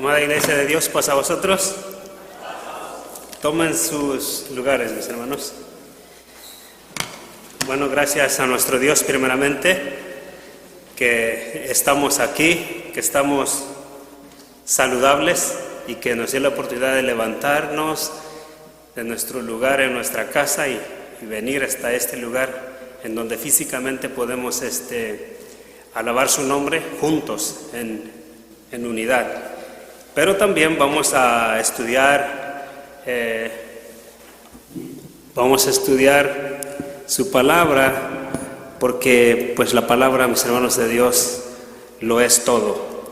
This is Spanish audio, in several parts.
Amada Iglesia de Dios, pasa a vosotros. Tomen sus lugares, mis hermanos. Bueno, gracias a nuestro Dios primeramente, que estamos aquí, que estamos saludables y que nos dio la oportunidad de levantarnos de nuestro lugar en nuestra casa y venir hasta este lugar en donde físicamente podemos alabar su nombre juntos en unidad. Pero también vamos a estudiar su palabra, porque pues la palabra, mis hermanos de Dios, lo es todo.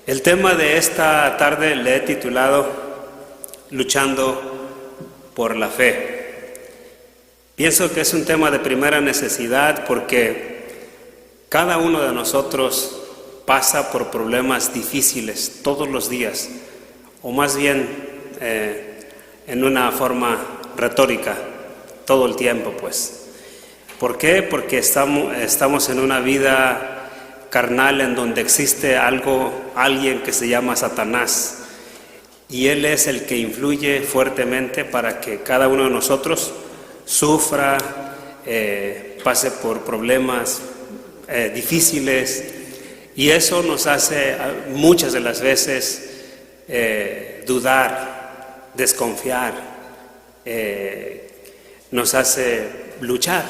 El tema de esta tarde le he titulado Luchando por la Fe. Pienso que es un tema de primera necesidad porque cada uno de nosotros pasa por problemas difíciles todos los días, o más bien en una forma retórica, todo el tiempo, pues. ¿Por qué? Porque estamos en una vida carnal en donde existe alguien que se llama Satanás, y él es el que influye fuertemente para que cada uno de nosotros sufra, pase por problemas difíciles. Y eso nos hace muchas de las veces dudar, desconfiar, nos hace luchar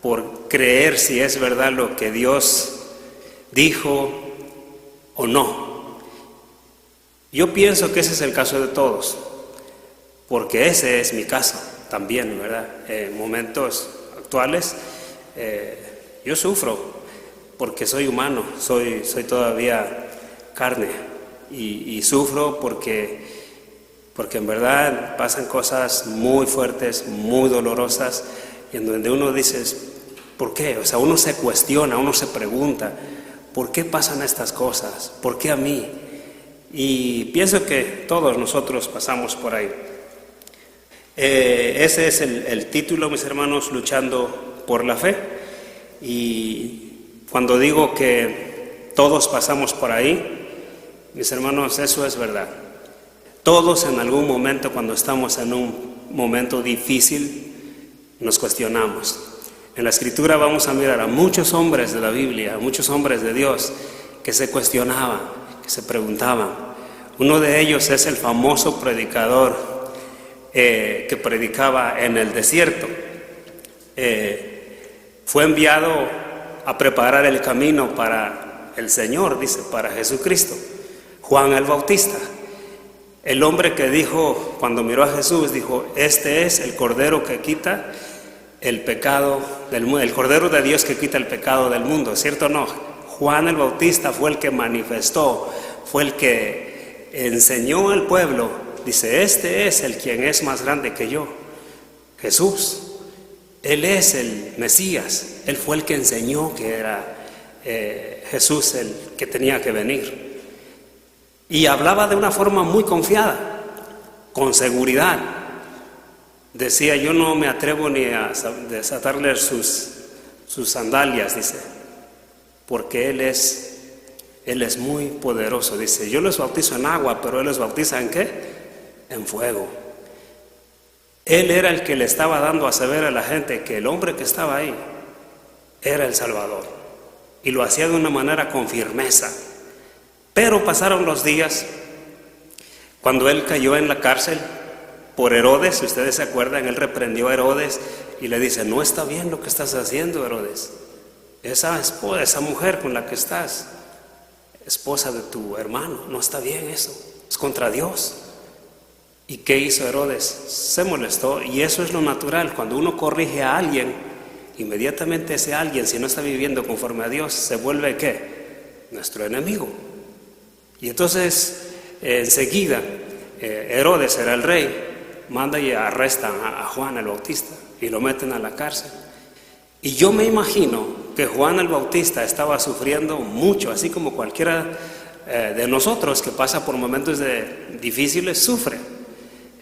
por creer si es verdad lo que Dios dijo o no. Yo pienso que ese es el caso de todos, porque ese es mi caso también, ¿verdad? En momentos actuales yo sufro, porque soy humano, soy todavía carne y sufro porque en verdad pasan cosas muy fuertes, muy dolorosas, y en donde uno dice, ¿por qué? O sea, uno se cuestiona, uno se pregunta, ¿por qué pasan estas cosas? ¿Por qué a mí? Y pienso que todos nosotros pasamos por ahí. Ese es el título, mis hermanos, Luchando por la Fe. Y cuando digo que todos pasamos por ahí, mis hermanos, eso es verdad. Todos en algún momento, cuando estamos en un momento difícil, nos cuestionamos. En la Escritura vamos a mirar a muchos hombres de la Biblia, a muchos hombres de Dios que se cuestionaban, que se preguntaban. Uno de ellos es el famoso predicador que predicaba en el desierto. Fue enviado a preparar el camino para el Señor, dice, para Jesucristo. Juan el Bautista, el hombre que dijo, cuando miró a Jesús, dijo, este es el Cordero que quita el pecado del mundo, el Cordero de Dios que quita el pecado del mundo, ¿cierto o no? Juan el Bautista fue el que manifestó, fue el que enseñó al pueblo, dice, este es el quien es más grande que yo, Jesús. Él es el Mesías, Él fue el que enseñó que era Jesús el que tenía que venir. Y hablaba de una forma muy confiada, con seguridad. Decía, yo no me atrevo ni a desatarle sus sandalias, dice, porque Él es muy poderoso. Dice, yo los bautizo en agua, pero Él los bautiza ¿en qué? En fuego. Él era el que le estaba dando a saber a la gente que el hombre que estaba ahí era el Salvador, y lo hacía de una manera con firmeza. Pero pasaron los días cuando él cayó en la cárcel por Herodes. Si ustedes se acuerdan, él reprendió a Herodes y le dice, no está bien lo que estás haciendo, Herodes. Esa mujer con la que estás, esposa de tu hermano, no está bien eso, es contra Dios. ¿Y qué hizo Herodes? Se molestó, y eso es lo natural. Cuando uno corrige a alguien, inmediatamente ese alguien, si no está viviendo conforme a Dios, se vuelve ¿qué? Nuestro enemigo. Y entonces, enseguida, Herodes era el rey, manda y arrestan a Juan el Bautista y lo meten a la cárcel. Y yo me imagino que Juan el Bautista estaba sufriendo mucho, así como cualquiera de nosotros que pasa por momentos difíciles sufre.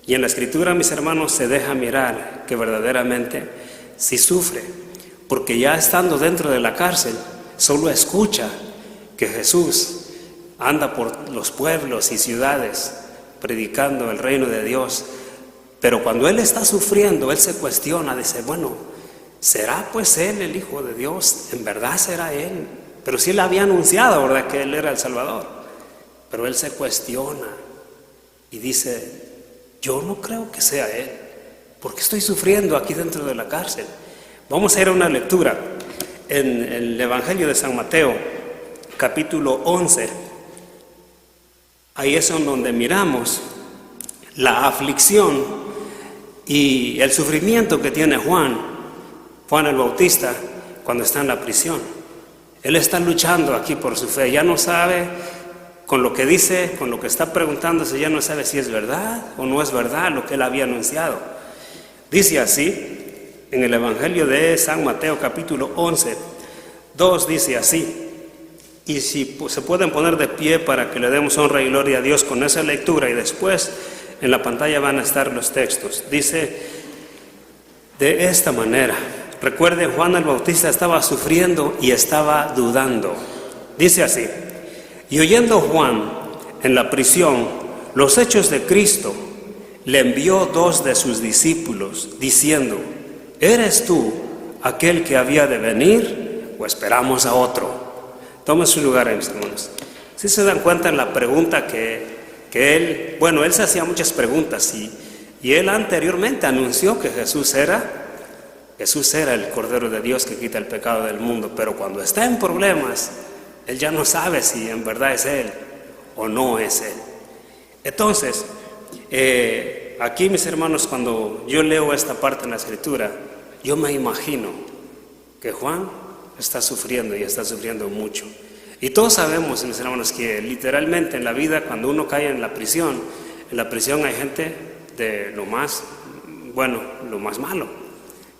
Y en la Escritura, mis hermanos, se deja mirar que verdaderamente sí sufre, porque ya estando dentro de la cárcel, solo escucha que Jesús anda por los pueblos y ciudades predicando el reino de Dios. Pero cuando él está sufriendo, él se cuestiona, dice, bueno, ¿será pues él el Hijo de Dios? ¿En verdad será él? Pero sí él había anunciado, ¿verdad?, que él era el Salvador. Pero él se cuestiona y dice, yo no creo que sea él, porque estoy sufriendo aquí dentro de la cárcel. Vamos a ir a una lectura en el Evangelio de San Mateo, capítulo 11. Ahí es donde miramos la aflicción y el sufrimiento que tiene Juan el Bautista cuando está en la prisión. Él está luchando aquí por su fe, ya no sabe con lo que dice, con lo que está preguntándose, ya no sabe si es verdad o no es verdad lo que él había anunciado. Dice así, en el Evangelio de San Mateo capítulo 11, 2 dice así, y si se pueden poner de pie para que le demos honra y gloria a Dios con esa lectura, y después en la pantalla van a estar los textos. Dice de esta manera, recuerden, Juan el Bautista estaba sufriendo y estaba dudando. Dice así, y oyendo Juan en la prisión los hechos de Cristo, le envió 2 de sus discípulos, diciendo, ¿eres tú aquel que había de venir o esperamos a otro? Tomen su lugar ahí, mis hermanos. Si se dan cuenta en la pregunta que él se hacía muchas preguntas y él anteriormente anunció que Jesús era el Cordero de Dios que quita el pecado del mundo, pero cuando está en problemas, él ya no sabe si en verdad es él o no es él. Entonces, aquí, mis hermanos, cuando yo leo esta parte en la Escritura, yo me imagino que Juan está sufriendo y está sufriendo mucho. Y todos sabemos, mis hermanos, que literalmente en la vida, cuando uno cae en la prisión hay gente de lo más malo,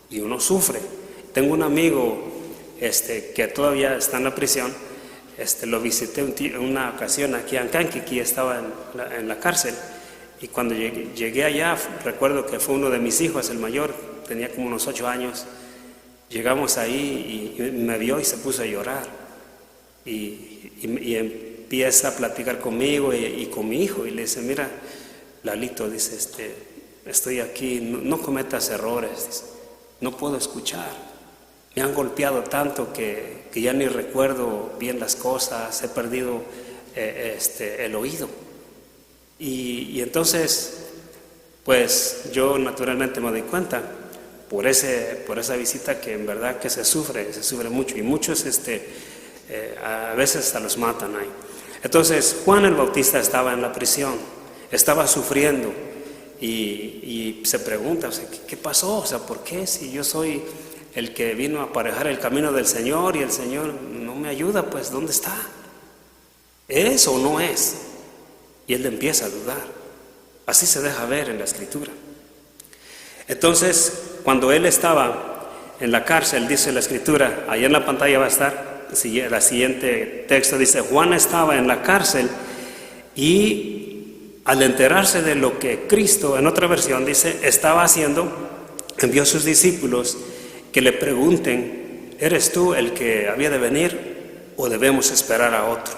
y uno sufre. Tengo un amigo que todavía está en la prisión. Lo visité en una ocasión aquí en Canquiqui, estaba en la cárcel, y cuando llegué allá, recuerdo que fue uno de mis hijos, el mayor, tenía como unos 8 años. Llegamos ahí y me vio y se puso a llorar, y empieza a platicar conmigo y con mi hijo, y le dice, mira, Lalito, dice, estoy aquí, no cometas errores, dice, no puedo escuchar, me han golpeado tanto que ya ni recuerdo bien las cosas, he perdido el oído. Y entonces, pues yo naturalmente me doy cuenta por esa visita que en verdad que se sufre mucho, y muchos a veces hasta los matan ahí. Entonces Juan el Bautista estaba en la prisión, estaba sufriendo, y se pregunta, o sea, ¿qué pasó? O sea, ¿por qué si yo soy el que vino a aparejar el camino del Señor y el Señor no me ayuda? Pues ¿dónde está? ¿Es o no es? Y él empieza a dudar. Así se deja ver en la Escritura. Entonces, cuando él estaba en la cárcel, dice la Escritura, ahí en la pantalla va a estar el siguiente texto, dice, Juan estaba en la cárcel y al enterarse de lo que Cristo, en otra versión dice, estaba haciendo, envió a sus discípulos que le pregunten, ¿eres tú el que había de venir o debemos esperar a otro?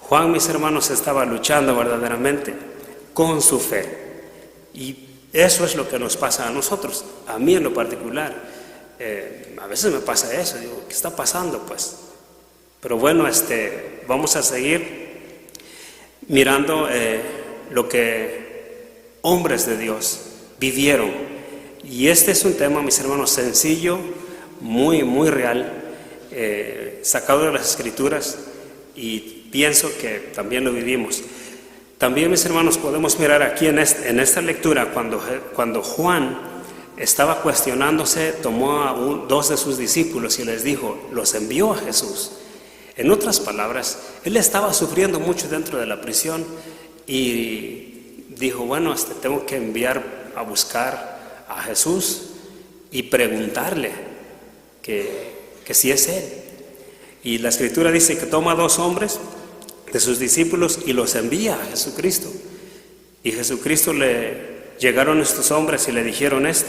Juan, mis hermanos, estaba luchando verdaderamente con su fe, y eso es lo que nos pasa a nosotros, a mí en lo particular. A veces me pasa eso, digo, ¿qué está pasando pues? Pero bueno, vamos a seguir mirando lo que hombres de Dios vivieron. Y este es un tema, mis hermanos, sencillo, muy, muy real, sacado de las Escrituras, y pienso que también lo vivimos. También, mis hermanos, podemos mirar aquí en esta lectura, cuando Juan estaba cuestionándose, tomó a 2 de sus discípulos y les dijo, los envió a Jesús. En otras palabras, él estaba sufriendo mucho dentro de la prisión y dijo, bueno, tengo que enviar a buscar a Jesús y preguntarle que si es él. Y la Escritura dice que toma 2 hombres de sus discípulos y los envía a Jesucristo. Y Jesucristo llegaron estos hombres y le dijeron esto.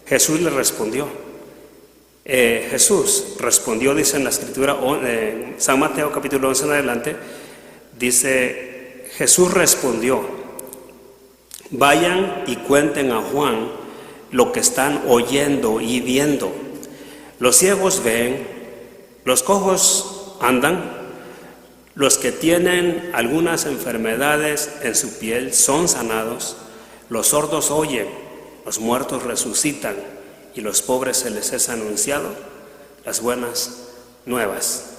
Jesús le respondió. Jesús respondió, dice en la Escritura, San Mateo capítulo 11 en adelante, Dice, Jesús respondió: vayan y cuenten a Juan lo que están oyendo y viendo. Los ciegos ven, los cojos andan, los que tienen algunas enfermedades en su piel son sanados, los sordos oyen, los muertos resucitan y los pobres se les es anunciado las buenas nuevas.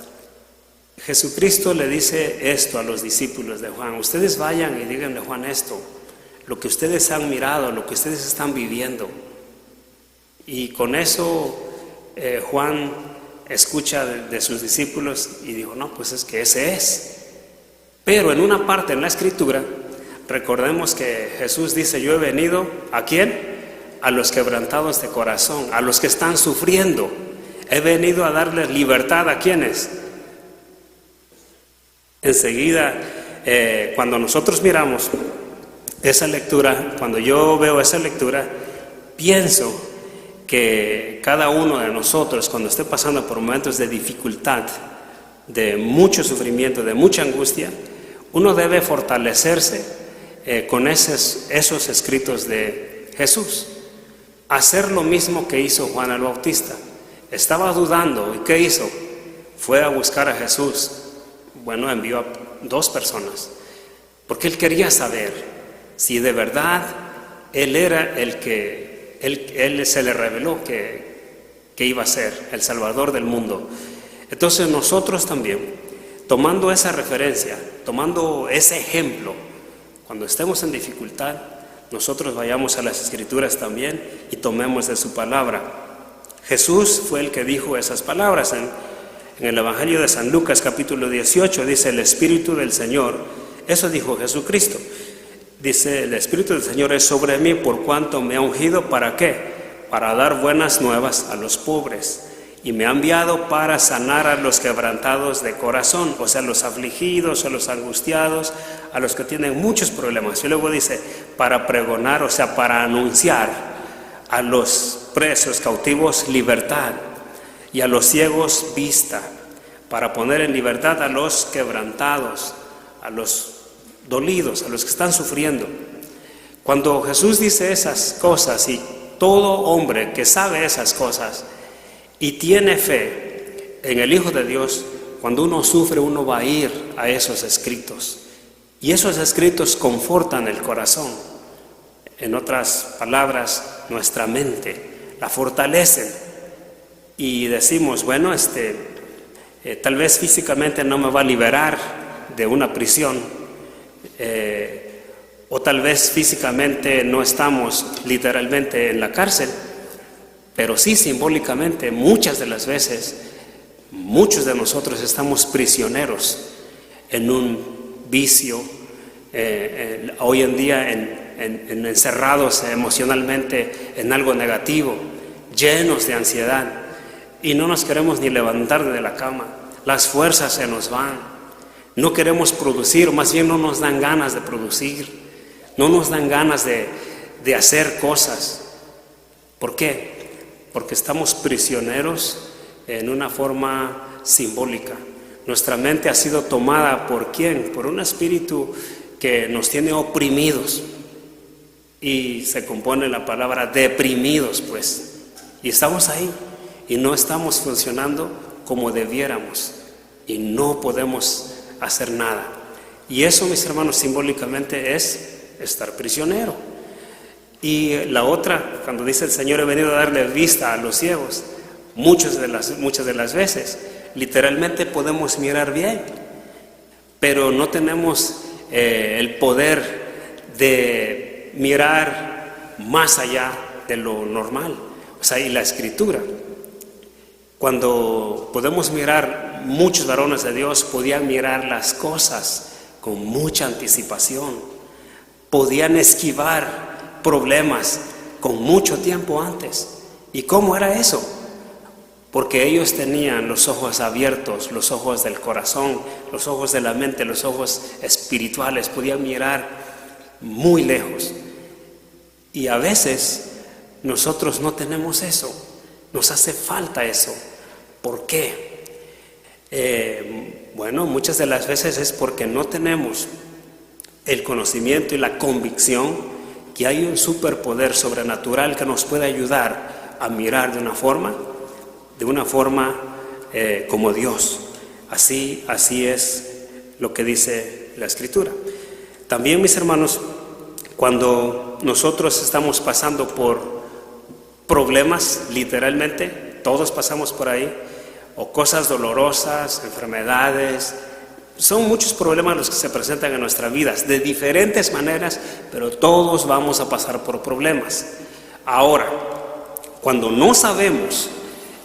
Jesucristo le dice esto a los discípulos de Juan: ustedes vayan y díganle a Juan esto, lo que ustedes han mirado, lo que ustedes están viviendo. Y con eso Juan escucha de sus discípulos y dijo: no, pues es que ese es. Pero en una parte en la Escritura, recordemos que Jesús dice: yo he venido, ¿a quién? A los quebrantados de corazón, a los que están sufriendo. He venido a darles libertad. ¿A quiénes? Enseguida, cuando nosotros miramos esa lectura, cuando yo veo esa lectura, pienso que cada uno de nosotros, cuando esté pasando por momentos de dificultad, de mucho sufrimiento, de mucha angustia, uno debe fortalecerse con esos escritos de Jesús. Hacer lo mismo que hizo Juan el Bautista. Estaba dudando, ¿y qué hizo? Fue a buscar a Jesús. Bueno, envió a 2 personas, porque él quería saber si de verdad él era el que él se le reveló que iba a ser el Salvador del mundo. Entonces nosotros también, tomando esa referencia, tomando ese ejemplo, cuando estemos en dificultad, nosotros vayamos a las Escrituras también y tomemos de su palabra. Jesús fue el que dijo esas palabras. En el Evangelio de San Lucas, capítulo 18, dice: el Espíritu del Señor, eso dijo Jesucristo, dice: el Espíritu del Señor es sobre mí, por cuanto me ha ungido. ¿Para qué? Para dar buenas nuevas a los pobres, y me ha enviado para sanar a los quebrantados de corazón, o sea, los afligidos, a los angustiados, a los que tienen muchos problemas. Y luego dice: para pregonar, o sea, para anunciar a los presos, cautivos, libertad, y a los ciegos vista, para poner en libertad a los quebrantados, a los dolidos, a los que están sufriendo. Cuando Jesús dice esas cosas, y todo hombre que sabe esas cosas y tiene fe en el Hijo de Dios, cuando uno sufre, uno va a ir a esos escritos, y esos escritos confortan el corazón. En otras palabras, nuestra mente la fortalecen. Y decimos: bueno, tal vez físicamente no me va a liberar de una prisión, o tal vez físicamente no estamos literalmente en la cárcel, pero sí simbólicamente muchas de las veces, muchos de nosotros estamos prisioneros en un vicio, hoy en día encerrados emocionalmente en algo negativo, llenos de ansiedad. Y no nos queremos ni levantar de la cama, las fuerzas se nos van, no queremos producir, o más bien no nos dan ganas de producir, no nos dan ganas de hacer cosas. ¿Por qué? Porque estamos prisioneros en una forma simbólica. Nuestra mente ha sido tomada ¿por quién? Por un espíritu que nos tiene oprimidos, y se compone la palabra deprimidos, pues, y estamos ahí. Y no estamos funcionando como debiéramos, y no podemos hacer nada. Y eso, mis hermanos, simbólicamente es estar prisionero. Y la otra, cuando dice el Señor: he venido a darle vista a los ciegos, muchas de las veces literalmente podemos mirar bien, pero no tenemos el poder de mirar más allá de lo normal. O sea, y la Escritura, cuando podemos mirar, muchos varones de Dios podían mirar las cosas con mucha anticipación, podían esquivar problemas con mucho tiempo antes. ¿Y cómo era eso? Porque ellos tenían los ojos abiertos, los ojos del corazón, los ojos de la mente, los ojos espirituales, podían mirar muy lejos. Y a veces nosotros no tenemos eso, nos hace falta eso. ¿Por qué? Bueno, muchas de las veces es porque no tenemos el conocimiento y la convicción que hay un superpoder sobrenatural que nos puede ayudar a mirar de una forma como Dios. Así es lo que dice la Escritura. También, mis hermanos, cuando nosotros estamos pasando por problemas, literalmente, todos pasamos por ahí, o cosas dolorosas, enfermedades, son muchos problemas los que se presentan en nuestras vidas, de diferentes maneras, pero todos vamos a pasar por problemas. Ahora, cuando no sabemos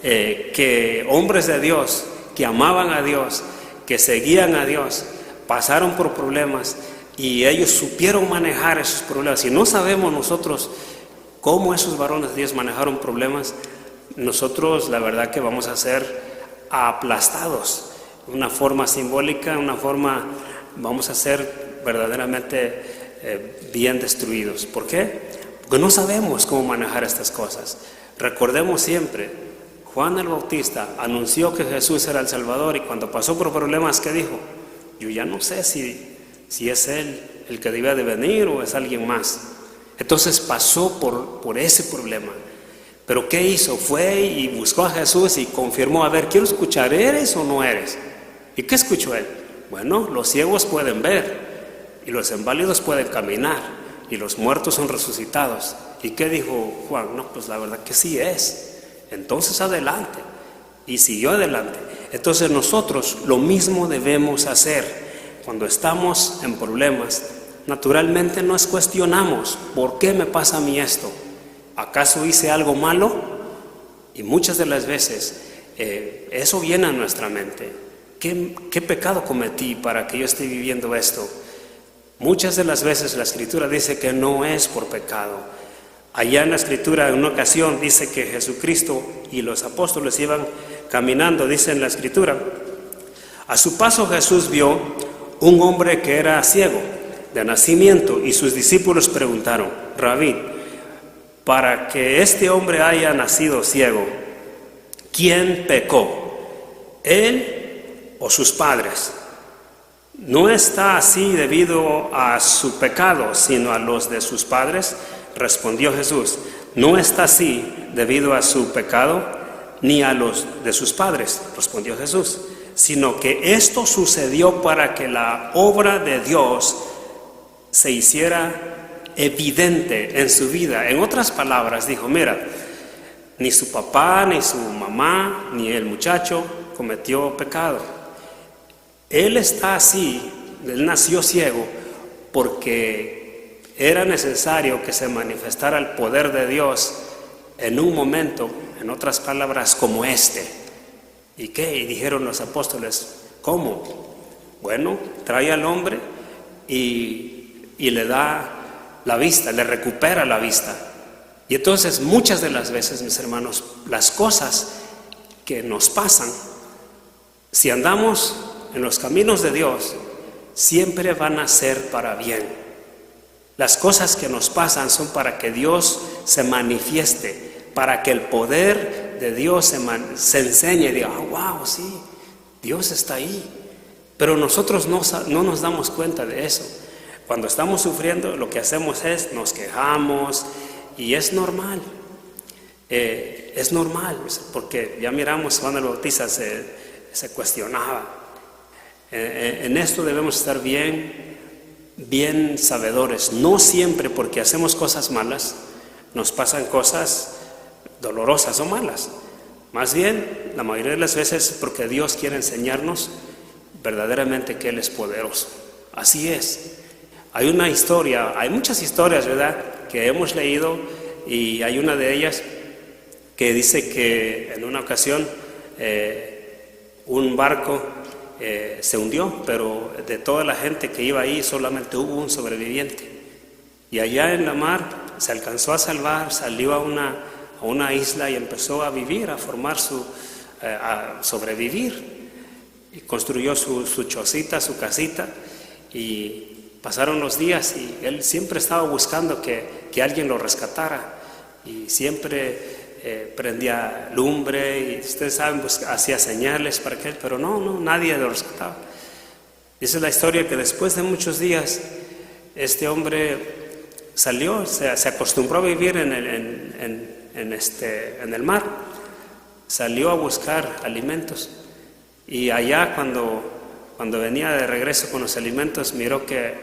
que hombres de Dios, que amaban a Dios, que seguían a Dios, pasaron por problemas y ellos supieron manejar esos problemas, si no sabemos nosotros cómo esos varones de Dios manejaron problemas, nosotros la verdad que vamos a ser aplastados. Una forma simbólica, vamos a ser verdaderamente bien destruidos. ¿Por qué? Porque no sabemos cómo manejar estas cosas. Recordemos siempre, Juan el Bautista anunció que Jesús era el Salvador, y cuando pasó por problemas, ¿qué dijo? Yo ya no sé si es Él el que debía de venir o es alguien más. Entonces pasó por ese problema. Pero ¿qué hizo? Fue y buscó a Jesús y confirmó, a ver, quiero escuchar, ¿eres o no eres? ¿Y qué escuchó él? Bueno, los ciegos pueden ver, y los inválidos pueden caminar, y los muertos son resucitados. ¿Y qué dijo Juan? No, pues la verdad que sí es. Entonces adelante. Y siguió adelante. Entonces nosotros lo mismo debemos hacer. Cuando estamos en problemas, naturalmente nos cuestionamos, ¿por qué me pasa a mí esto? ¿Acaso hice algo malo? Y muchas de las veces eso viene a nuestra mente. ¿Qué pecado cometí para que yo esté viviendo esto? Muchas de las veces la Escritura dice que no es por pecado. Allá en la Escritura, en una ocasión, dice que Jesucristo y los apóstoles iban caminando, dice en la Escritura. A su paso Jesús vio un hombre que era ciego de nacimiento, y sus discípulos preguntaron, Rabí, para que este hombre haya nacido ciego, ¿quién pecó? ¿Él o sus padres? ¿No está así debido a su pecado, sino a los de sus padres? Respondió Jesús, no está así debido a su pecado, ni a los de sus padres, respondió Jesús, sino que esto sucedió para que la obra de Dios se hiciera evidente en su vida. En otras palabras, dijo, mira, ni su papá, ni su mamá, ni el muchacho cometió pecado. Él está así, él nació ciego porque era necesario que se manifestara el poder de Dios en un momento, en otras palabras, como este. ¿Y qué? Y dijeron los apóstoles, ¿cómo? Bueno, trae al hombre y le da la vista, le recupera la vista. Y entonces muchas de las veces, mis hermanos, las cosas que nos pasan, si andamos en los caminos de Dios, siempre van a ser para bien. Las cosas que nos pasan son para que Dios se manifieste, para que el poder de Dios se enseñe y diga, wow, sí, Dios está ahí. Pero nosotros no nos damos cuenta de eso. Cuando estamos sufriendo, lo que hacemos es nos quejamos, y es normal. Es normal, porque ya miramos Juan el Bautista se cuestionaba. En esto debemos estar bien sabedores. No siempre porque hacemos cosas malas nos pasan cosas dolorosas o malas. Más bien, la mayoría de las veces porque Dios quiere enseñarnos verdaderamente que Él es poderoso. Así es. Hay muchas historias, ¿verdad?, que hemos leído, y hay una de ellas que dice que en una ocasión un barco se hundió, pero de toda la gente que iba ahí solamente hubo un sobreviviente. Y allá en la mar se alcanzó a salvar, salió a una isla y empezó a vivir, a sobrevivir. Y construyó su chocita, su casita, y pasaron los días y él siempre estaba buscando que alguien lo rescatara, y siempre prendía lumbre y ustedes saben, pues hacía señales para que, pero no, nadie lo rescataba. Dice la historia que después de muchos días este hombre salió, se acostumbró a vivir en el mar, salió a buscar alimentos y allá cuando venía de regreso con los alimentos miró que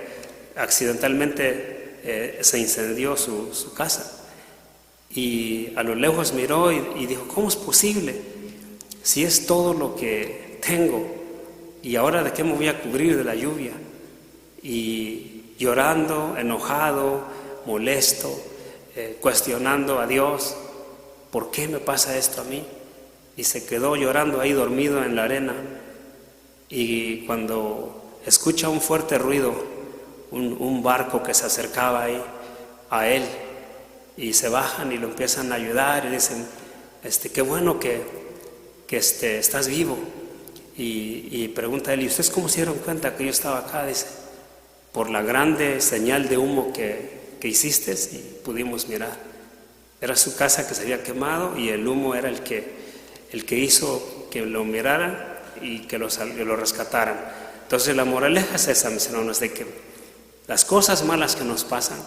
accidentalmente se incendió su casa. Y a lo lejos miró y dijo, ¿cómo es posible? Si es todo lo que tengo, ¿y ahora de qué me voy a cubrir de la lluvia? Y llorando, enojado, molesto, cuestionando a Dios, ¿por qué me pasa esto a mí? Y se quedó llorando ahí dormido en la arena. Y cuando escucha un fuerte ruido, un barco que se acercaba ahí a él, y se bajan y lo empiezan a ayudar y dicen, qué bueno que estás vivo. Y pregunta él, ¿y ustedes cómo se dieron cuenta que yo estaba acá? Dice, por la grande señal de humo que hiciste y pudimos mirar. Era su casa que se había quemado y el humo era el que hizo que lo miraran y que lo rescataran. Entonces la moraleja es esa, mis hermanos, de que las cosas malas que nos pasan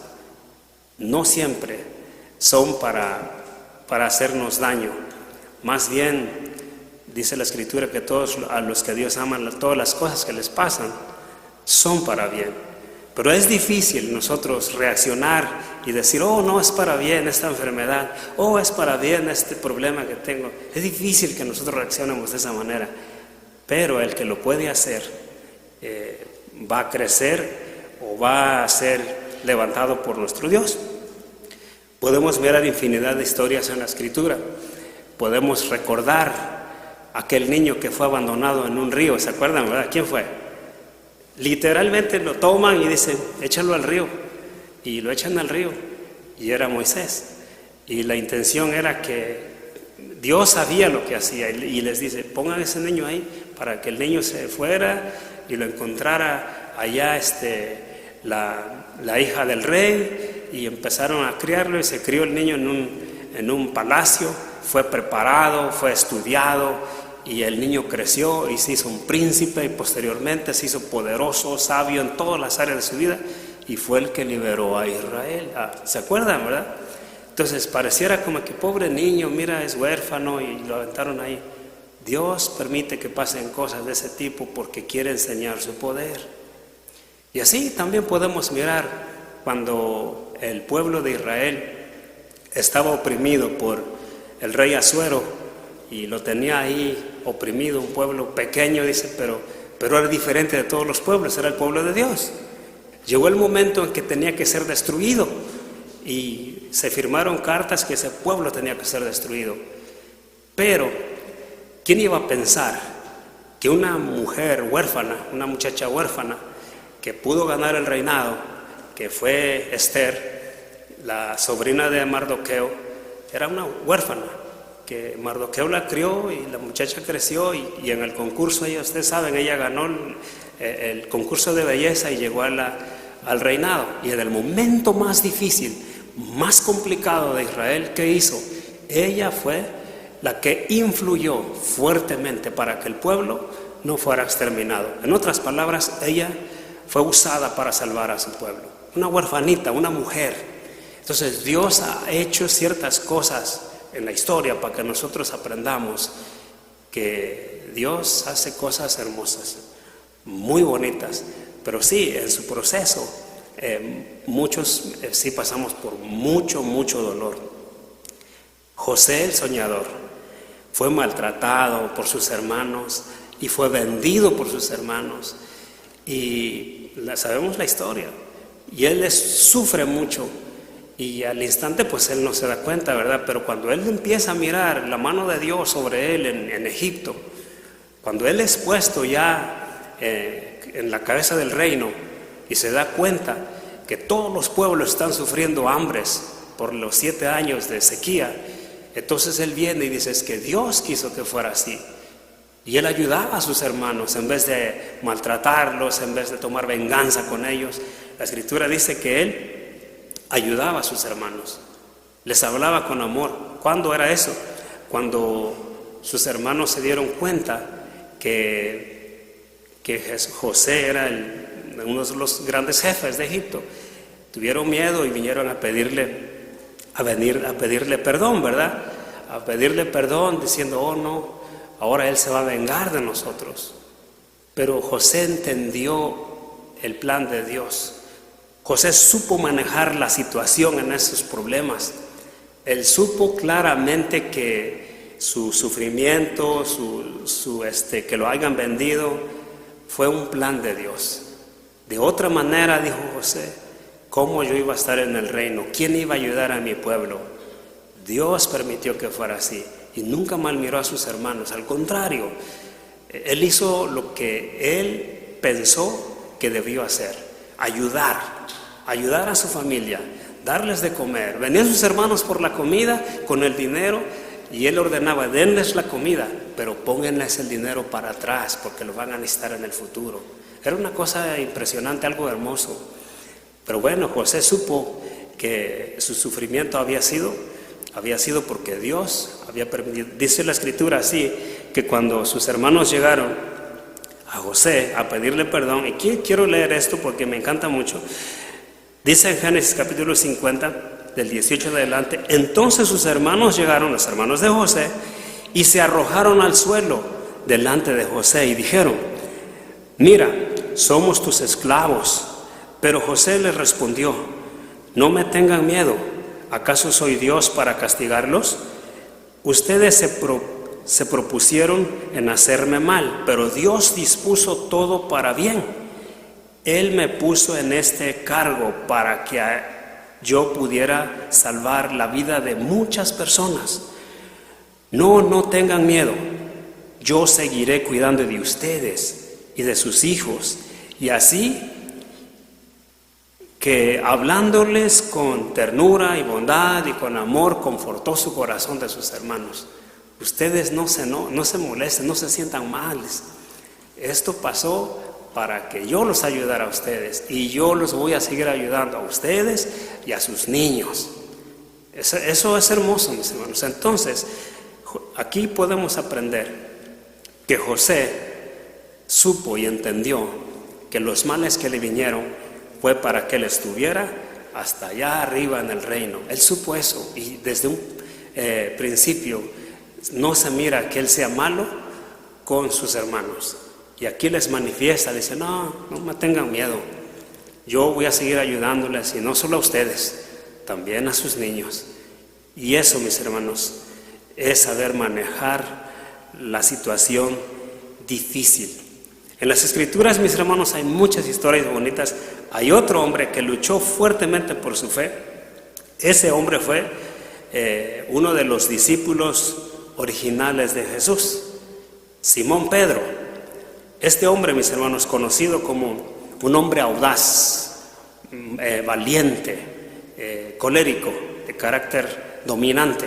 no siempre son para hacernos daño. Más bien, dice la Escritura que todos a los que Dios ama, todas las cosas que les pasan son para bien. Pero es difícil nosotros reaccionar y decir, oh, no, es para bien esta enfermedad, oh, es para bien este problema que tengo. Es difícil que nosotros reaccionemos de esa manera, pero el que lo puede hacer va a crecer o va a ser levantado por nuestro Dios. Podemos ver infinidad de historias en la Escritura. Podemos recordar aquel niño que fue abandonado en un río, ¿se acuerdan, verdad? ¿Quién fue? Literalmente lo toman y dicen, échalo al río, y lo echan al río, y era Moisés, y la intención era que Dios sabía lo que hacía, y les dice, pongan ese niño ahí, para que el niño se fuera y lo encontrara allá la hija del rey, y empezaron a criarlo, y se crió el niño en un palacio, fue preparado, fue estudiado, y el niño creció y se hizo un príncipe, y posteriormente se hizo poderoso, sabio en todas las áreas de su vida, y fue el que liberó a Israel. ¿Se acuerdan, verdad? Entonces pareciera como que pobre niño, mira, es huérfano y lo aventaron ahí. Dios permite que pasen cosas de ese tipo porque quiere enseñar su poder. Y así también podemos mirar cuando el pueblo de Israel estaba oprimido por el rey Asuero y lo tenía ahí oprimido, un pueblo pequeño, dice, pero era diferente de todos los pueblos, era el pueblo de Dios. Llegó el momento en que tenía que ser destruido y se firmaron cartas que ese pueblo tenía que ser destruido. Pero, ¿quién iba a pensar que una mujer huérfana, una muchacha huérfana, que pudo ganar el reinado, que fue Esther, la sobrina de Mardoqueo, era una huérfana, que Mardoqueo la crió y la muchacha creció y en el concurso, ustedes saben, ella ganó el concurso de belleza y llegó al reinado. Y en el momento más difícil, más complicado de Israel, ¿qué hizo? Ella fue la que influyó fuertemente para que el pueblo no fuera exterminado. En otras palabras, ella fue usada para salvar a su pueblo. Una huerfanita, una mujer. Entonces Dios ha hecho ciertas cosas en la historia para que nosotros aprendamos que Dios hace cosas hermosas, muy bonitas, pero sí, en su proceso muchos sí pasamos por mucho dolor. José el soñador fue maltratado por sus hermanos y fue vendido por sus hermanos, y sabemos la historia, y él sufre mucho. Y al instante pues él no se da cuenta, ¿verdad? Pero cuando él empieza a mirar la mano de Dios sobre él en Egipto, cuando él es puesto ya en la cabeza del reino y se da cuenta que todos los pueblos están sufriendo hambres por los 7 años de sequía, entonces él viene y dice, es que Dios quiso que fuera así. Y él ayudaba a sus hermanos en vez de maltratarlos, en vez de tomar venganza con ellos. La Escritura dice que él ayudaba a sus hermanos, les hablaba con amor. ¿Cuándo era eso? Cuando sus hermanos se dieron cuenta que José era uno de los grandes jefes de Egipto. Tuvieron miedo y vinieron a pedirle perdón, ¿verdad? A pedirle perdón diciendo, oh no, ahora él se va a vengar de nosotros. Pero José entendió el plan de Dios. José supo manejar la situación en esos problemas. Él supo claramente que su sufrimiento, que lo hayan vendido, fue un plan de Dios. De otra manera, dijo José, ¿cómo yo iba a estar en el reino? ¿Quién iba a ayudar a mi pueblo? Dios permitió que fuera así y nunca malmiró a sus hermanos. Al contrario, él hizo lo que él pensó que debió hacer: ayudar a su familia, darles de comer. Venían sus hermanos por la comida con el dinero y él ordenaba, denles la comida, pero pónganles el dinero para atrás porque lo van a necesitar en el futuro. Era una cosa impresionante, algo hermoso. Pero bueno, José supo que su sufrimiento había sido porque Dios había permitido. Dice la escritura así, que cuando sus hermanos llegaron a José a pedirle perdón, y quiero leer esto porque me encanta mucho. Dice en Génesis capítulo 50, del 18 en adelante, entonces sus hermanos llegaron, los hermanos de José, y se arrojaron al suelo delante de José y dijeron, mira, somos tus esclavos. Pero José les respondió, no me tengan miedo, ¿acaso soy Dios para castigarlos? Ustedes se propusieron en hacerme mal, pero Dios dispuso todo para bien. Él me puso en este cargo para que yo pudiera salvar la vida de muchas personas. No tengan miedo, yo seguiré cuidando de ustedes y de sus hijos, y así que hablándoles con ternura y bondad y con amor, confortó su corazón de sus hermanos. Ustedes no se molesten, no se sientan mal. Esto pasó para que yo los ayudara a ustedes, y yo los voy a seguir ayudando a ustedes y a sus niños. Eso es hermoso, mis hermanos. Entonces, aquí podemos aprender que José supo y entendió que los males que le vinieron fue para que él estuviera hasta allá arriba en el reino. Él supo eso, y desde un principio no se mira que él sea malo con sus hermanos. Y aquí les manifiesta, dice, no me tengan miedo, yo voy a seguir ayudándoles, y no solo a ustedes, también a sus niños. Y eso, mis hermanos, es saber manejar la situación difícil. En las escrituras, mis hermanos, hay muchas historias bonitas. Hay otro hombre que luchó fuertemente por su fe. Ese hombre fue uno de los discípulos originales de Jesús, Simón Pedro. Este hombre, mis hermanos, conocido como un hombre audaz, valiente, colérico, de carácter dominante.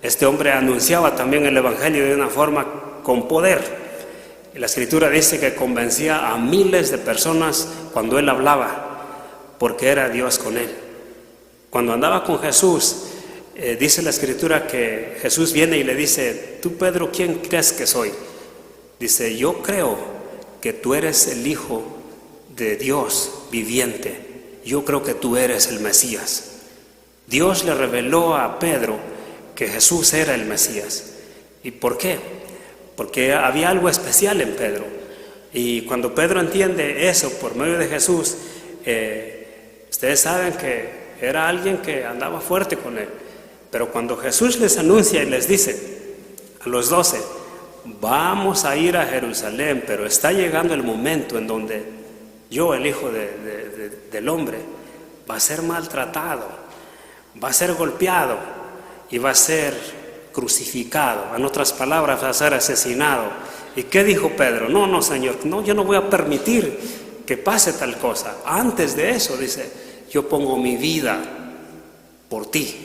Este hombre anunciaba también el evangelio de una forma con poder. La escritura dice que convencía a miles de personas cuando él hablaba, porque era Dios con él. Cuando andaba con Jesús, dice la escritura que Jesús viene y le dice, tú Pedro, ¿quién crees que soy? Dice, yo creo que tú eres el Hijo de Dios viviente, yo creo que tú eres el Mesías. Dios le reveló a Pedro que Jesús era el Mesías. ¿Y por qué? Porque había algo especial en Pedro. Y cuando Pedro entiende eso por medio de Jesús, ustedes saben que era alguien que andaba fuerte con él. Pero cuando Jesús les anuncia y les dice a los 12, vamos a ir a Jerusalén, pero está llegando el momento en donde yo, el Hijo del Hombre, va a ser maltratado, va a ser golpeado y va a ser crucificado, en otras palabras, va a ser asesinado. ¿Y qué dijo Pedro? No, Señor, yo no voy a permitir que pase tal cosa. Antes de eso, dice, yo pongo mi vida por ti,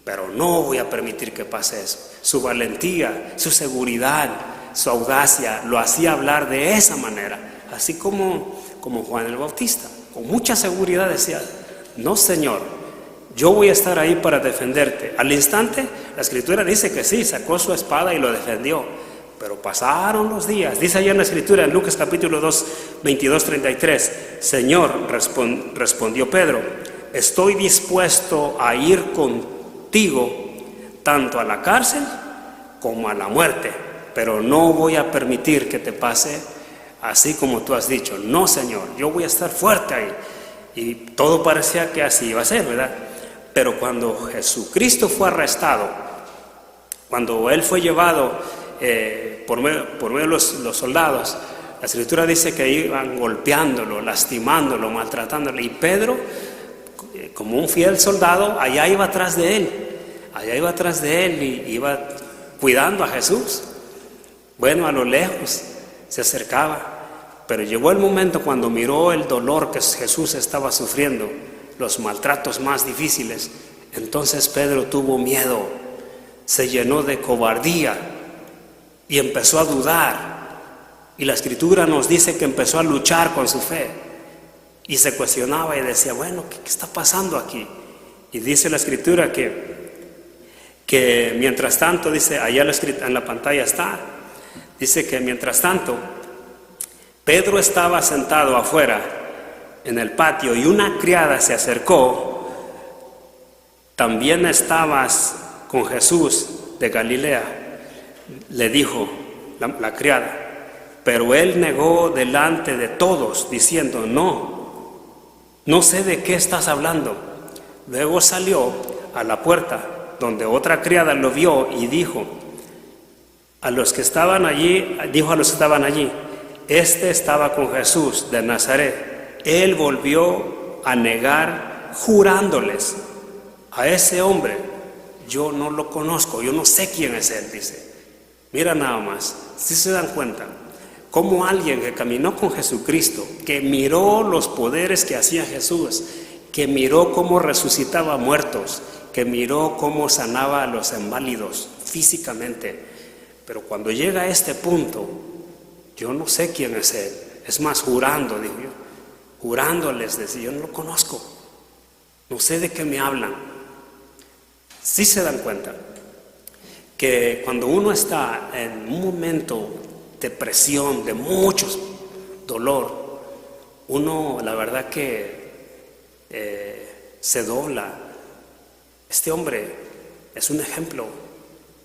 pero no voy a permitir que pase eso. Su valentía, su seguridad, su audacia, lo hacía hablar de esa manera, así como Juan el Bautista, con mucha seguridad decía, no, Señor, yo voy a estar ahí para defenderte. Al instante La escritura dice que sí, sacó su espada y lo defendió. Pero pasaron los días. Dice allá en la escritura, en Lucas capítulo 2, 22, 33. Señor, respondió Pedro, estoy dispuesto a ir contigo tanto a la cárcel como a la muerte, pero no voy a permitir que te pase así como tú has dicho. No, Señor, yo voy a estar fuerte ahí. Y todo parecía que así iba a ser, ¿verdad? Pero cuando Jesucristo fue arrestado, cuando Él fue llevado por medio de los soldados, la escritura dice que iban golpeándolo, lastimándolo, maltratándolo. Y Pedro, como un fiel soldado, allá iba atrás de él y iba cuidando a Jesús. Bueno, a lo lejos se acercaba. Pero llegó el momento cuando miró el dolor que Jesús estaba sufriendo, los maltratos más difíciles. Entonces Pedro tuvo miedo, se llenó de cobardía y empezó a dudar. Y la escritura nos dice que empezó a luchar con su fe y se cuestionaba y decía, bueno, ¿qué está pasando aquí? Y dice la escritura que mientras tanto, dice, allá en la pantalla está, dice que mientras tanto Pedro estaba sentado afuera en el patio y una criada se acercó. ¿También estabas con Jesús de Galilea?, le dijo la criada. Pero él negó delante de todos, diciendo, no sé de qué estás hablando. Luego salió a la puerta, donde otra criada lo vio y dijo a los que estaban allí, este estaba con Jesús de Nazaret. Él volvió a negar, jurándoles, a ese hombre yo no lo conozco, yo no sé quién es él, dice. Mira nada más, si se dan cuenta, como alguien que caminó con Jesucristo, que miró los poderes que hacía Jesús, que miró cómo resucitaba muertos, que miró cómo sanaba a los inválidos físicamente, pero cuando llega a este punto, yo no sé quién es él. Es más, jurando, digo yo, jurándoles, decía, yo no lo conozco, no sé de qué me hablan. Sí se dan cuenta que cuando uno está en un momento de presión, de mucho dolor, uno la verdad que se dobla. Este hombre es un ejemplo,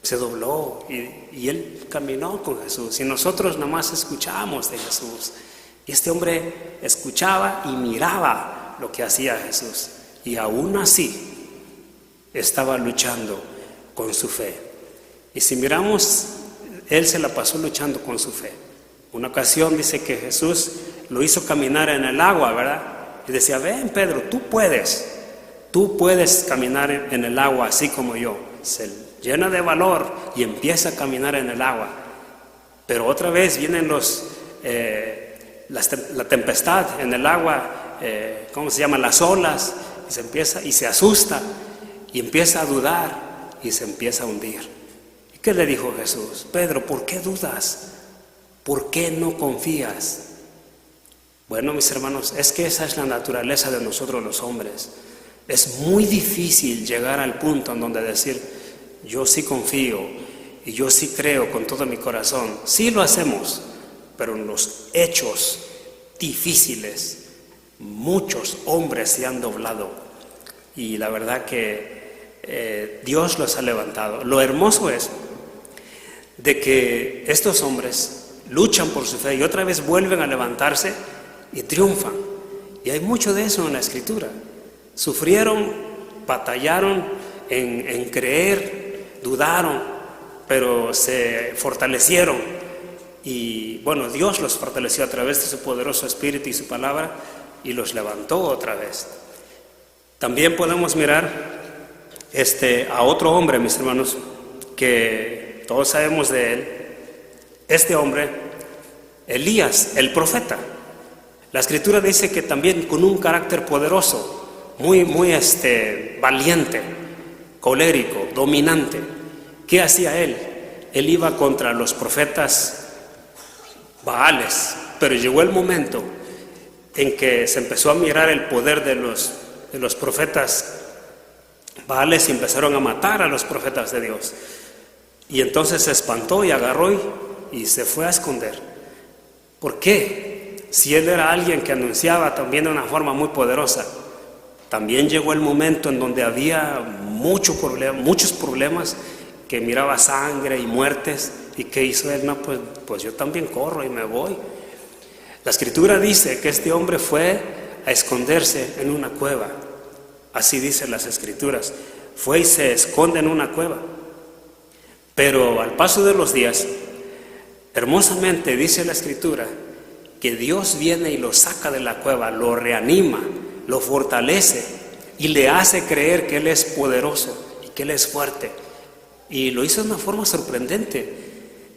se dobló y él caminó con Jesús y nosotros nada más escuchábamos de Jesús. Y este hombre escuchaba y miraba lo que hacía Jesús y aún así estaba luchando con su fe. Y si miramos, él se la pasó luchando con su fe. Una ocasión dice que Jesús lo hizo caminar en el agua, ¿verdad? Y decía, ven Pedro, tú puedes caminar en el agua así como yo. Se llena de valor y empieza a caminar en el agua. Pero otra vez vienen la tempestad en el agua, las olas, y se asusta y empieza a dudar y se empieza a hundir. ¿Y qué le dijo Jesús? Pedro, ¿por qué dudas? ¿Por qué no confías? Bueno, mis hermanos, es que esa es la naturaleza de nosotros los hombres. Es muy difícil llegar al punto en donde decir, yo sí confío y yo sí creo con todo mi corazón. Sí lo hacemos, pero en los hechos difíciles, muchos hombres se han doblado y la verdad que Dios los ha levantado. Lo hermoso es de que estos hombres luchan por su fe y otra vez vuelven a levantarse y triunfan. Y hay mucho de eso en la Escritura. Sufrieron, batallaron en creer, dudaron, pero se fortalecieron. Y bueno, Dios los fortaleció a través de su poderoso Espíritu y su palabra y los levantó otra vez. También podemos mirar a otro hombre, mis hermanos, que todos sabemos de él. Este hombre, Elías, el profeta. La Escritura dice que también con un carácter poderoso, muy valiente, colérico, dominante. ¿Qué hacía él? Él iba contra los profetas Baales, pero llegó el momento en que se empezó a mirar el poder de los profetas Baales y empezaron a matar a los profetas de Dios. Y entonces se espantó y agarró y se fue a esconder. ¿Por qué? Si él era alguien que anunciaba también de una forma muy poderosa, también llegó el momento en donde había muchos problemas, que miraba sangre y muertes. ¿Y qué hizo él? No, pues yo también corro y me voy. La Escritura dice que este hombre fue a esconderse en una cueva. Así dicen las Escrituras. Fue y se esconde en una cueva. Pero al paso de los días, hermosamente dice la Escritura que Dios viene y lo saca de la cueva, lo reanima, lo fortalece y le hace creer que Él es poderoso y que Él es fuerte. Y lo hizo de una forma sorprendente.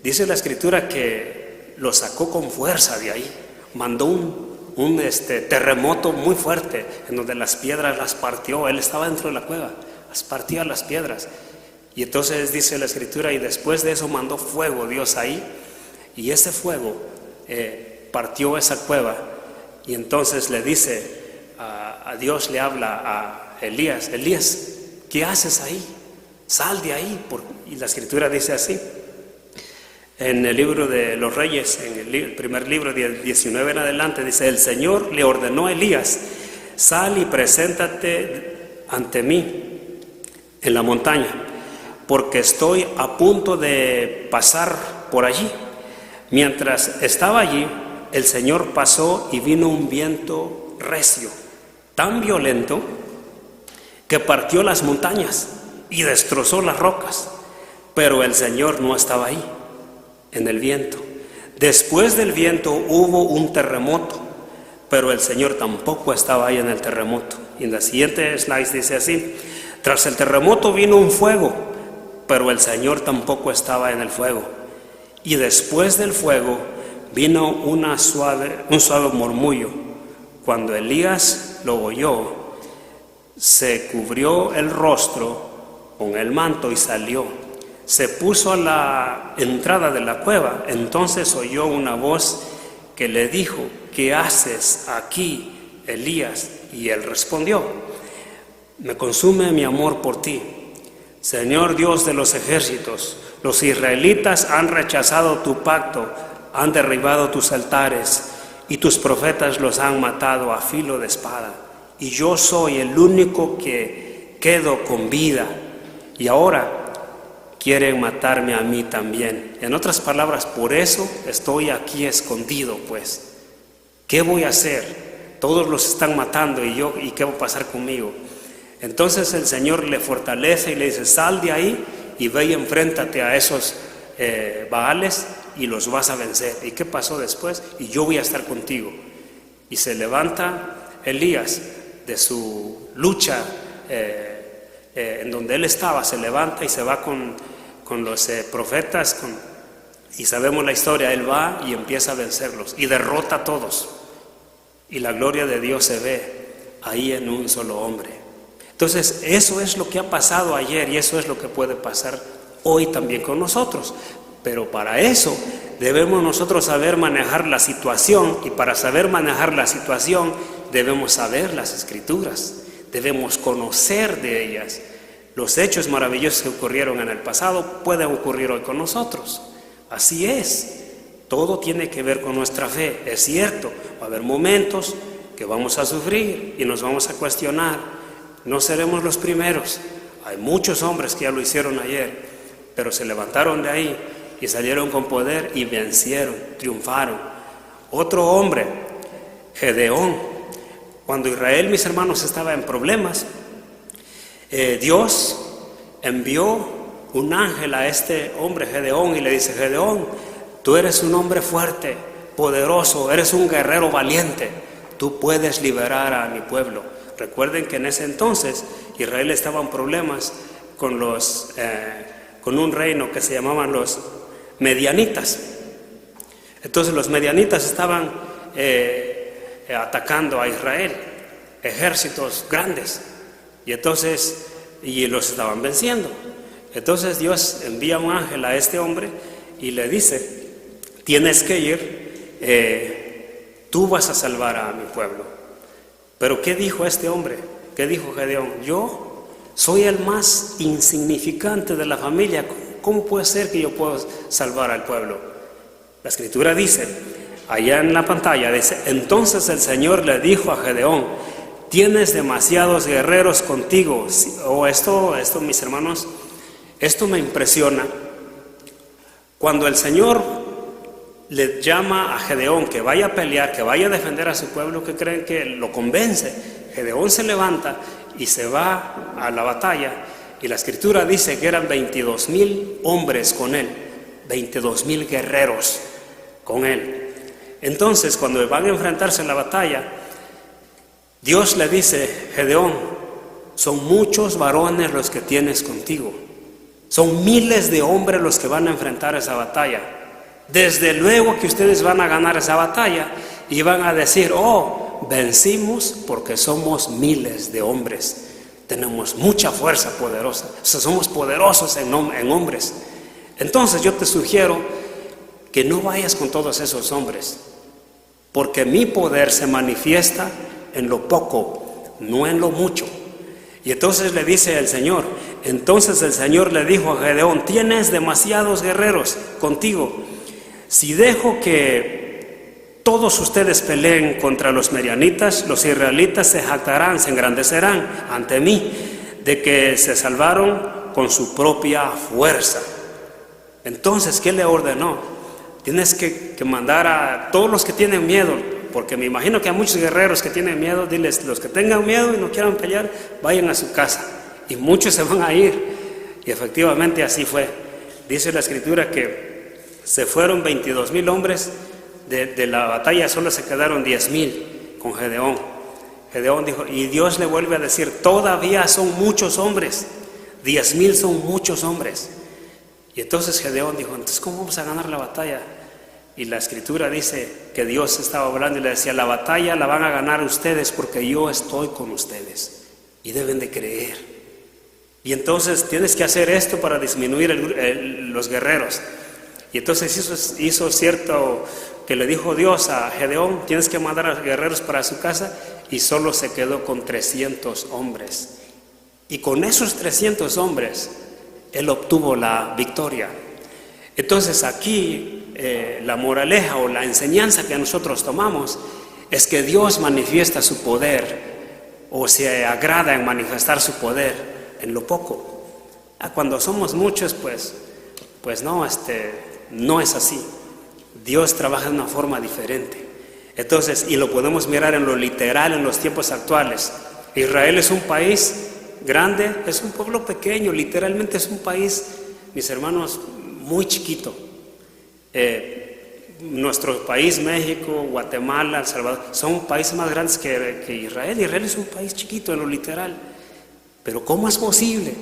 Dice la Escritura que lo sacó con fuerza de ahí. Mandó un terremoto muy fuerte en donde las piedras las partió. Él estaba dentro de la cueva, las partía las piedras. Y entonces dice la Escritura, y después de eso mandó fuego Dios ahí, y ese fuego partió esa cueva. Y entonces le dice a Dios, le habla a Elías: Elías, ¿qué haces ahí? Sal de ahí. Y la Escritura dice así, en el libro de los Reyes, en el primer libro, 19 en adelante, dice: el Señor le ordenó a Elías: sal y preséntate ante mí en la montaña, porque estoy a punto de pasar por allí. Mientras estaba allí, el Señor pasó y vino un viento recio, tan violento, que partió las montañas y destrozó las rocas, pero el Señor no estaba ahí, en el viento. Después del viento hubo un terremoto, pero el Señor tampoco estaba ahí en el terremoto. Y en la siguiente slide dice así: tras el terremoto vino un fuego, pero el Señor tampoco estaba en el fuego. Y después del fuego vino un suave murmullo. Cuando Elías lo oyó, se cubrió el rostro con el manto y salió. Se puso a la entrada de la cueva. Entonces oyó una voz que le dijo: ¿qué haces aquí, Elías? Y él respondió: me consume mi amor por ti, Señor Dios de los ejércitos. Los israelitas han rechazado tu pacto, han derribado tus altares y tus profetas los han matado a filo de espada. Y yo soy el único que quedo con vida, y ahora quieren matarme a mí también. En otras palabras, por eso estoy aquí escondido, pues. ¿Qué voy a hacer? Todos los están matando, ¿y qué va a pasar conmigo? Entonces el Señor le fortalece y le dice: sal de ahí y ve y enfréntate a esos Baales y los vas a vencer. ¿Y qué pasó después? Y yo voy a estar contigo. Y se levanta Elías de su lucha en donde él estaba, se levanta y se va con los profetas, y sabemos la historia. Él va y empieza a vencerlos y derrota a todos, y la gloria de Dios se ve ahí en un solo hombre. Entonces eso es lo que ha pasado ayer, y eso es lo que puede pasar hoy también con nosotros. Pero para eso debemos nosotros saber manejar la situación, y para saber manejar la situación debemos saber las Escrituras, debemos conocer de ellas. Los hechos maravillosos que ocurrieron en el pasado pueden ocurrir hoy con nosotros. Así es, todo tiene que ver con nuestra fe. Es cierto, va a haber momentos que vamos a sufrir y nos vamos a cuestionar. No seremos los primeros. Hay muchos hombres que ya lo hicieron ayer, pero se levantaron de ahí y salieron con poder y vencieron, triunfaron. Otro hombre, Gedeón, cuando Israel, mis hermanos, estaba en problemas, Dios envió un ángel a este hombre Gedeón y le dice: Gedeón, tú eres un hombre fuerte, poderoso, eres un guerrero valiente, tú puedes liberar a mi pueblo. Recuerden que en ese entonces Israel estaba en problemas con un reino que se llamaban los medianitas. Entonces los medianitas estaban atacando a Israel, ejércitos grandes, y los estaban venciendo. Entonces Dios envía un ángel a este hombre y le dice: tienes que ir, tú vas a salvar a mi pueblo. Pero ¿qué dijo este hombre? ¿Qué dijo Gedeón? Yo soy el más insignificante de la familia. ¿Cómo puede ser que yo pueda salvar al pueblo? La escritura dice, allá en la pantalla, dice, entonces el Señor le dijo a Gedeón, tienes demasiados guerreros contigo. Esto, mis hermanos, esto me impresiona. Cuando el Señor le llama a Gedeón que vaya a pelear, que vaya a defender a su pueblo, que creen que lo convence, Gedeón se levanta y se va a la batalla, y la escritura dice que eran 22,000 hombres con él, 22,000 guerreros con él. Entonces, cuando van a enfrentarse en la batalla, Dios le dice, Gedeón, son muchos varones los que tienes contigo, son miles de hombres los que van a enfrentar esa batalla. Desde luego que ustedes van a ganar esa batalla y van a decir, oh, vencimos porque somos miles de hombres, tenemos mucha fuerza poderosa, o sea, somos poderosos en hombres. Entonces yo te sugiero que no vayas con todos esos hombres, porque mi poder se manifiesta en lo poco, no en lo mucho. Y entonces le dice el Señor, entonces el Señor le dijo a Gedeón, tienes demasiados guerreros contigo. Si dejo que todos ustedes peleen contra los medianitas, los israelitas se jactarán, se engrandecerán ante mí de que se salvaron con su propia fuerza. Entonces, ¿qué le ordenó? Tienes que mandar a todos los que tienen miedo, porque me imagino que hay muchos guerreros que tienen miedo. Diles, los que tengan miedo y no quieran pelear, vayan a su casa, y muchos se van a ir. Y efectivamente así fue. Dice la escritura que se fueron 22,000 hombres de la batalla, solo se quedaron 10,000 con Gedeón. Gedeón dijo, y Dios le vuelve a decir, todavía son muchos hombres, 10,000 son muchos hombres. Y entonces Gedeón dijo, entonces ¿cómo vamos a ganar la batalla? Y la escritura dice que Dios estaba hablando y le decía, la batalla la van a ganar ustedes porque yo estoy con ustedes y deben de creer. Y entonces tienes que hacer esto para disminuir los guerreros. Y entonces hizo cierto que le dijo Dios a Gedeón, tienes que mandar a los guerreros para su casa, y solo se quedó con 300 hombres. Y con esos 300 hombres, él obtuvo la victoria. Entonces aquí la moraleja o la enseñanza que nosotros tomamos es que Dios manifiesta su poder, o se agrada en manifestar su poder en lo poco. Cuando somos muchos, pues no es así. Dios trabaja de una forma diferente. Entonces, y lo podemos mirar en lo literal en los tiempos actuales. Israel es un país grande, es un pueblo pequeño, literalmente es un país, mis hermanos, muy chiquito. Nuestro país, México, Guatemala, El Salvador, son países más grandes que Israel. Israel es un país chiquito en lo literal. Pero ¿cómo es posible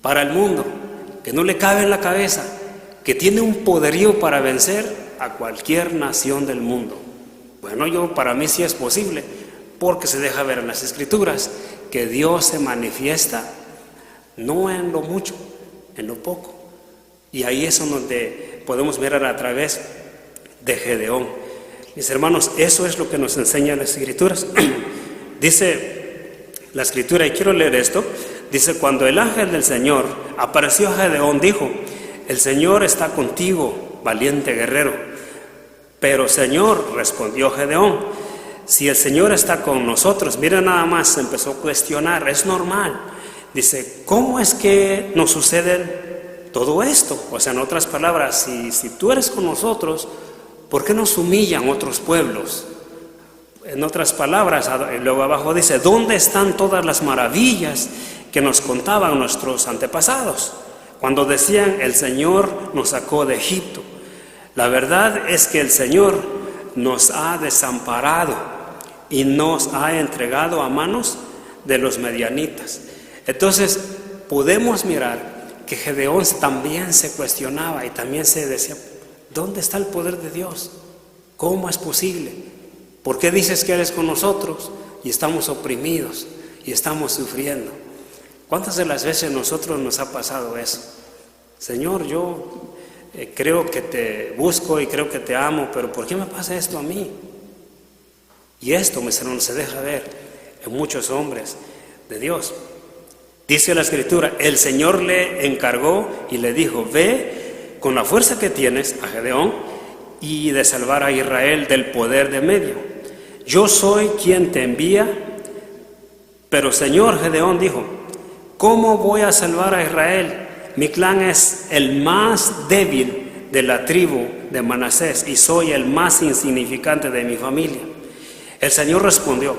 para el mundo que no le cabe en la cabeza que tiene un poderío para vencer a cualquier nación del mundo? Bueno, para mí sí es posible, porque se deja ver en las escrituras que Dios se manifiesta no en lo mucho, en lo poco. Y ahí es donde podemos mirar a través de Gedeón. Mis hermanos, eso es lo que nos enseñan las escrituras. Dice la escritura, y quiero leer esto, dice, cuando el ángel del Señor apareció a Gedeón, dijo, el Señor está contigo, valiente guerrero. Pero Señor, respondió Gedeón, si el Señor está con nosotros, mira nada más, se empezó a cuestionar, es normal. Dice, ¿cómo es que nos sucede todo esto? O sea, en otras palabras, si tú eres con nosotros, ¿por qué nos humillan otros pueblos? En otras palabras, luego abajo dice, ¿dónde están todas las maravillas que nos contaban nuestros antepasados cuando decían, el Señor nos sacó de Egipto? La verdad es que el Señor nos ha desamparado y nos ha entregado a manos de los medianitas. Entonces podemos mirar que Gedeón también se cuestionaba y también se decía, ¿dónde está el poder de Dios? ¿Cómo es posible? ¿Por qué dices que eres con nosotros y estamos oprimidos y estamos sufriendo? ¿Cuántas de las veces a nosotros nos ha pasado eso? Señor, yo creo que te busco y creo que te amo, pero ¿por qué me pasa esto a mí? Y esto, mis hermanos, se deja ver en muchos hombres de Dios. Dice la Escritura, el Señor le encargó y le dijo, ve con la fuerza que tienes a Gedeón y de salvar a Israel del poder de Medio. Yo soy quien te envía. Pero Señor, Gedeón dijo, ¿cómo voy a salvar a Israel? Mi clan es el más débil de la tribu de Manasés y soy el más insignificante de mi familia. El Señor respondió,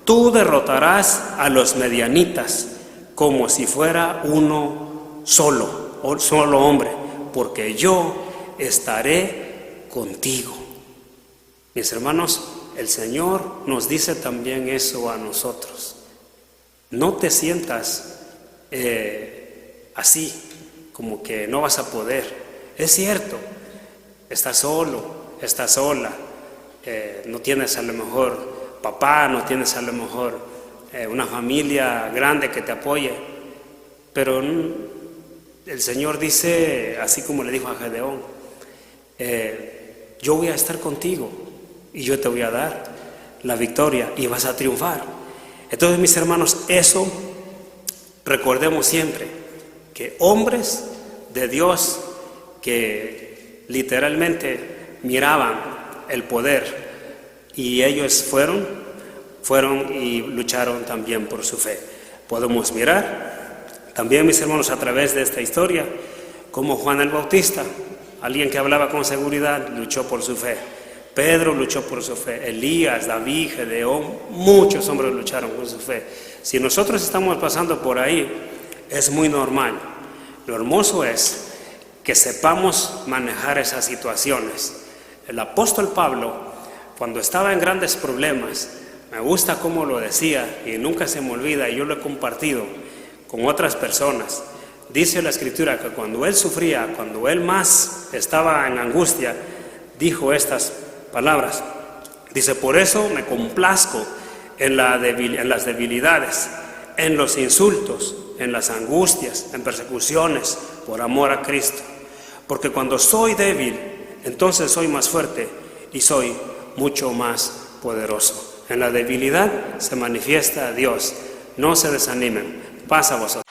tú derrotarás a los medianitas como si fuera uno solo, o solo hombre, porque yo estaré contigo. Mis hermanos, el Señor nos dice también eso a nosotros. No te sientas así, como que no vas a poder. Es cierto, estás solo, estás sola, no tienes a lo mejor papá, no tienes a lo mejor una familia grande que te apoye, pero el Señor dice, así como le dijo a Gedeón, yo voy a estar contigo y yo te voy a dar la victoria y vas a triunfar. Entonces, mis hermanos, eso recordemos siempre, que hombres de Dios que literalmente miraban el poder y ellos fueron y lucharon también por su fe. Podemos mirar también, mis hermanos, a través de esta historia, como Juan el Bautista, alguien que hablaba con seguridad, luchó por su fe. Pedro luchó por su fe, Elías, David, Gedeón, muchos hombres lucharon por su fe. Si nosotros estamos pasando por ahí, es muy normal. Lo hermoso es que sepamos manejar esas situaciones. El apóstol Pablo, cuando estaba en grandes problemas, me gusta cómo lo decía y nunca se me olvida, y yo lo he compartido con otras personas. Dice la Escritura que cuando él sufría, cuando él más estaba en angustia, dijo estas palabras. Dice, por eso me complazco en las debilidades, en los insultos, en las angustias, en persecuciones, por amor a Cristo. Porque cuando soy débil, entonces soy más fuerte y soy mucho más poderoso. En la debilidad se manifiesta Dios. No se desanimen. Paz a vosotros.